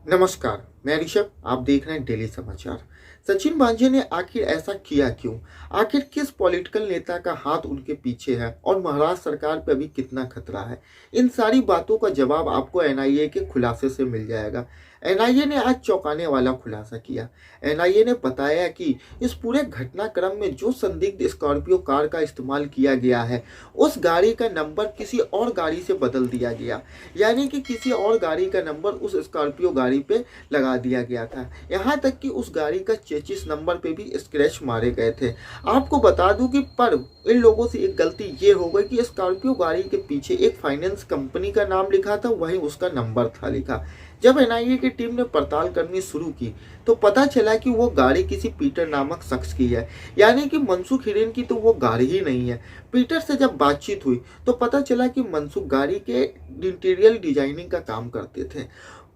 नमस्कार, मैं ऋषभ। आप देख रहे हैं डेली समाचार। सचिन वांझे ने आखिर ऐसा किया क्यों? आखिर किस पॉलिटिकल नेता का हाथ उनके पीछे है और महाराष्ट्र सरकार पे अभी कितना खतरा है? इन सारी बातों का जवाब आपको एनआईए के खुलासे से मिल जाएगा। एनआईए ने आज चौंकाने वाला खुलासा किया। एनआईए ने बताया कि इस पूरे घटनाक्रम में जो संदिग्ध स्कॉर्पियो कार का इस्तेमाल किया गया है, उस गाड़ी का नंबर किसी और गाड़ी से बदल दिया गया। यानी कि किसी और गाड़ी का नंबर उस स्कॉर्पियो गाड़ी पे लगा दिया गया था। यहाँ तक कि उस गाड़ी का चेचिस नंबर पे भी स्क्रैच मारे गए थे। आपको बता दूं कि पर इन लोगों से एक गलती ये हो गई कि स्कॉर्पियो गाड़ी के पीछे एक फाइनेंस कंपनी का नाम लिखा था, वहीं उसका नंबर था लिखा। जब एनआईए की टीम ने पड़ताल करनी शुरू की तो पता चला कि वो गाड़ी किसी पीटर नामक शख्स की है। यानी कि मनसुख हिरेन की तो वो गाड़ी ही नहीं है। पीटर से जब बातचीत हुई तो पता चला कि मनसुख गाड़ी के इंटीरियर डिजाइनिंग का काम करते थे।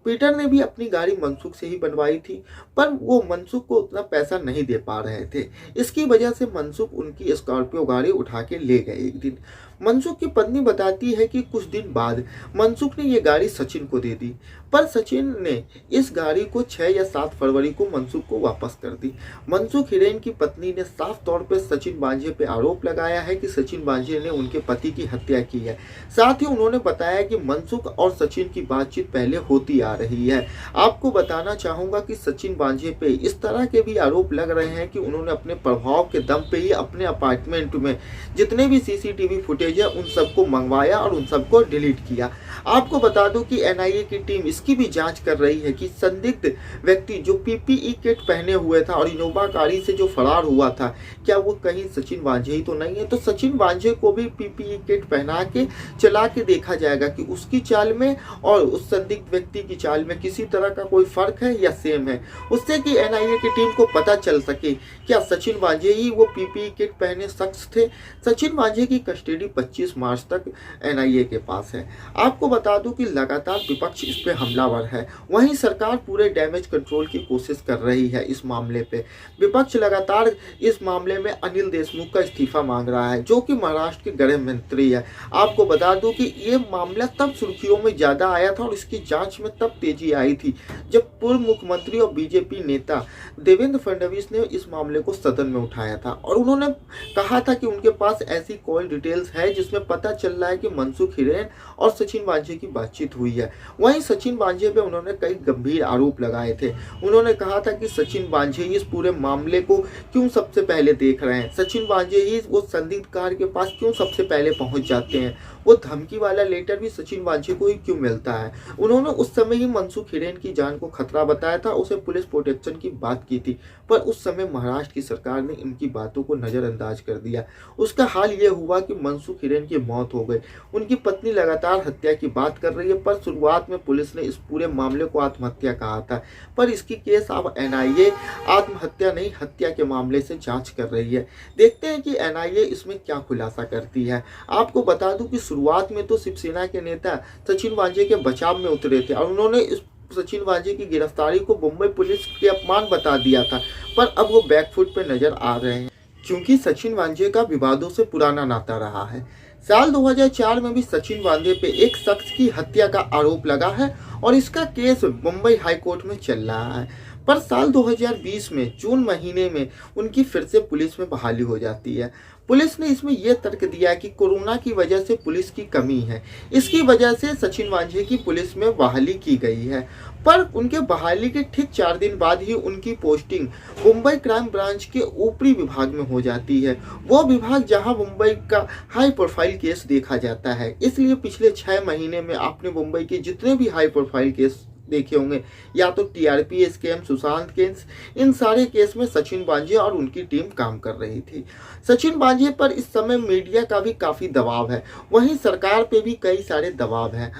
पीटर ने भी अपनी गाड़ी मनसुख से ही बनवाई थी, पर वो मनसुख को उतना पैसा नहीं दे पा रहे थे। इसकी वजह से मनसुख उनकी स्कॉर्पियो गाड़ी उठा के ले गए एक दिन। मनसुख की पत्नी बताती है कि कुछ दिन बाद मनसुख ने ये गाड़ी सचिन को दे दी, पर सचिन ने इस गाड़ी को 6 या 7 फरवरी को मनसुख को वापस कर दी। मनसुख हिरेन की पत्नी ने साफ तौर पर सचिन वांझे पे आरोप लगाया है कि सचिन वांझे ने उनके पति की हत्या की है। साथ ही उन्होंने बताया कि मनसुख और सचिन की बातचीत पहले होती आ रही है। आपको बताना चाहूंगा कि सचिन वांझे पे इस तरह के भी आरोप लग रहे हैं कि उन्होंने अपने प्रभाव के दम पे ही अपने अपार्टमेंट में जितने भी सीसीटीवी फुटेज है उन सबको मंगवाया और उन सबको डिलीट किया। आपको बता दूं कि एनआईए की टीम इसकी भी जांच कर रही है कि संदिग्ध व्यक्ति जो पीपीई किट पहने हुए था और इनोवा गाड़ी से जो फरार हुआ था, क्या वो कहीं सचिन वांझे ही तो नहीं है। तो सचिन वांझे को भी पीपीई किट पहना के चला के देखा जाएगा कि उसकी चाल में और उस संदिग्ध व्यक्ति की चाल में किसी तरह का कोई फर्क है या सेम है, उससे कि एनआईए की टीम को पता चल सके क्या सचिन वांझे ही वो पीपीई किट पहने शख्स थे। सचिन वांझे की कस्टडी 25 मार्च तक एनआईए के पास है। आपको बता दूं कि लगातार विपक्ष इस पे हमलावर है, वहीं सरकार पूरे डैमेज कंट्रोल की कोशिश कर रही है। इस मामले पे विपक्ष लगातार इस मामले में अनिल देशमुख का इस्तीफा मांग रहा है, जो कि महाराष्ट्र के गृह मंत्री है। आपको बता दूं कि ये मामला तब सुर्खियों में ज्यादा आया था और इसकी जांच में तब तेजी आई थी जब पूर्व मुख्यमंत्री और बीजेपी नेता देवेंद्र फडणवीस ने इस मामले को सदन में उठाया था और उन्होंने कहा था कि उनके पास ऐसी कॉल डिटेल्स है जिसमें पता चल रहा है कि मनसुख हिरेन और सचिन वांझे की बातचीत हुई है। वहीं सचिन वांझे पे उन्होंने कई गंभीर आरोप लगाए थे। उन्होंने कहा था कि सचिन वांझे ही इस पूरे मामले को क्यों सबसे पहले देख रहे हैं, सचिन वांझे ही वो संदिग्ध कार के पास क्यों सबसे पहले पहुंच जाते हैं, वो धमकी वाला लेटर भी सचिन वांझे को ही क्यों मिलता है। उन्होंने उस समय ही मनसुख हिरेन की जान को खतरा बताया था, उसे पुलिस प्रोटेक्शन की बात की थी, पर उस समय महाराष्ट्र की सरकार ने इनकी बातों को नजरअंदाज कर दिया। उसका हाल ये हुआ कि मनसुख हिरेन की मौत हो गई। उनकी पत्नी लगातार हत्या की बात कर रही है, पर शुरुआत में पुलिस ने इस पूरे मामले को आत्महत्या कहा था, पर इसकी केस अब एनआईए आत्महत्या नहीं हत्या के मामले से जांच कर रही है। देखते हैं कि एनआईए इसमें क्या खुलासा करती है। आपको बता दूं कि शुरुआत में तो शिवसेना के नेता सचिन वांझे के बचाव में उतरे थे और उन्होंने इस सचिन वांझे की गिरफ्तारी को मुंबई पुलिस के अपमान बता दिया था, पर अब वो बैकफुट पे नजर आ रहे हैं क्योंकि सचिन वांझे का विवादों से पुराना नाता रहा है। साल 2004 में भी सचिन वांझे पे एक शख्स की हत्या का आरोप लगा है और इसका केस मुंबई हाई कोर्ट में चल रहा है, पर साल 2020 में जून महीने में उनकी फिर से पुलिस में बहाली हो जाती है। पुलिस ने इसमें यह तर्क दिया कि कोरोना की वजह से पुलिस की कमी है, इसकी वजह से सचिन वांझे की पुलिस में बहाली की गई है। पर उनके बहाली के ठीक 4 दिन बाद ही उनकी पोस्टिंग मुंबई क्राइम ब्रांच के ऊपरी विभाग में हो जाती है, वो विभाग जहां मुंबई का हाई प्रोफाइल केस देखा जाता है। इसलिए पिछले 6 महीने में आपने मुंबई के जितने भी हाई प्रोफाइल केस देखे होंगे, या तो टीआरपी स्कैम, सुशांत केस, इन सारे केस में सचिन वांझे और उनकी टीम काम कर रही थी। सचिन वांझे पर इस समय मीडिया का भी काफी दबाव है, वहीं सरकार पे भी कई सारे दबाव है।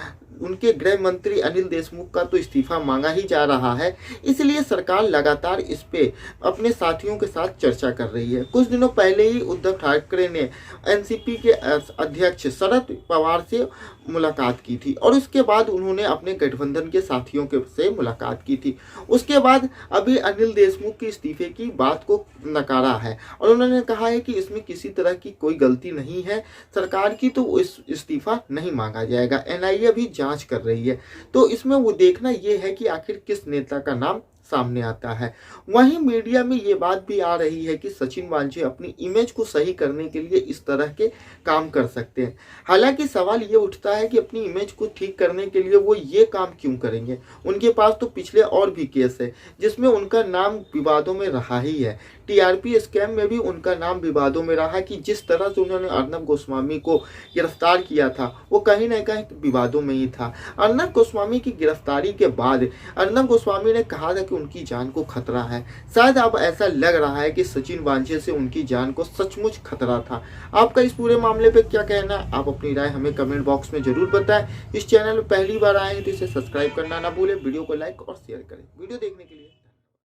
उनके गृह मंत्री अनिल देशमुख का तो इस्तीफा मांगा ही जा रहा है, इसलिए सरकार लगातार इस पे अपने साथियों के साथ चर्चा कर रही है। कुछ दिनों पहले ही उद्धव ठाकरे ने एनसीपी के अध्यक्ष शरद पवार से मुलाकात की थी और उसके बाद उन्होंने अपने गठबंधन के साथियों के से मुलाकात की थी। उसके बाद अभी अनिल देशमुख के इस्तीफे की बात को नकारा है और उन्होंने कहा है कि इसमें किसी तरह की कोई गलती नहीं है सरकार की, तो इस इस्तीफा नहीं मांगा जाएगा। एनआईए भी जांच जांच कर रही है। तो इसमें वो देखना ये है कि आखिर किस नेता का नाम सामने आता है। वहीं मीडिया में ये बात भी आ रही है कि सचिन वांझे अपनी इमेज को सही करने के लिए इस तरह के काम कर सकते हैं। हालांकि सवाल ये उठता है कि अपनी इमेज को ठीक करने के लिए वो ये काम क्यों करेंगे। उनके पास तो पिछले और भी केस है जिसमें उनका नाम विवादों में रहा ही है। टीआरपी स्कैम में भी उनका नाम विवादों में रहा कि जिस तरह से उन्होंने अर्नब गोस्वामी को गिरफ्तार किया था वो कहीं ना कहीं विवादों में ही था। अर्नब गोस्वामी की गिरफ्तारी के बाद अर्नब गोस्वामी ने कहा था कि उनकी जान को खतरा है। शायद अब ऐसा लग रहा है कि सचिन वांझे से उनकी जान को सचमुच खतरा था। आपका इस पूरे मामले पे क्या कहना है? आप अपनी राय हमें कमेंट बॉक्स में जरूर बताएं। इस चैनल में पहली बार आए हैं तो इसे सब्सक्राइब करना ना भूलें, वीडियो को लाइक और शेयर करें। वीडियो देखने के लिए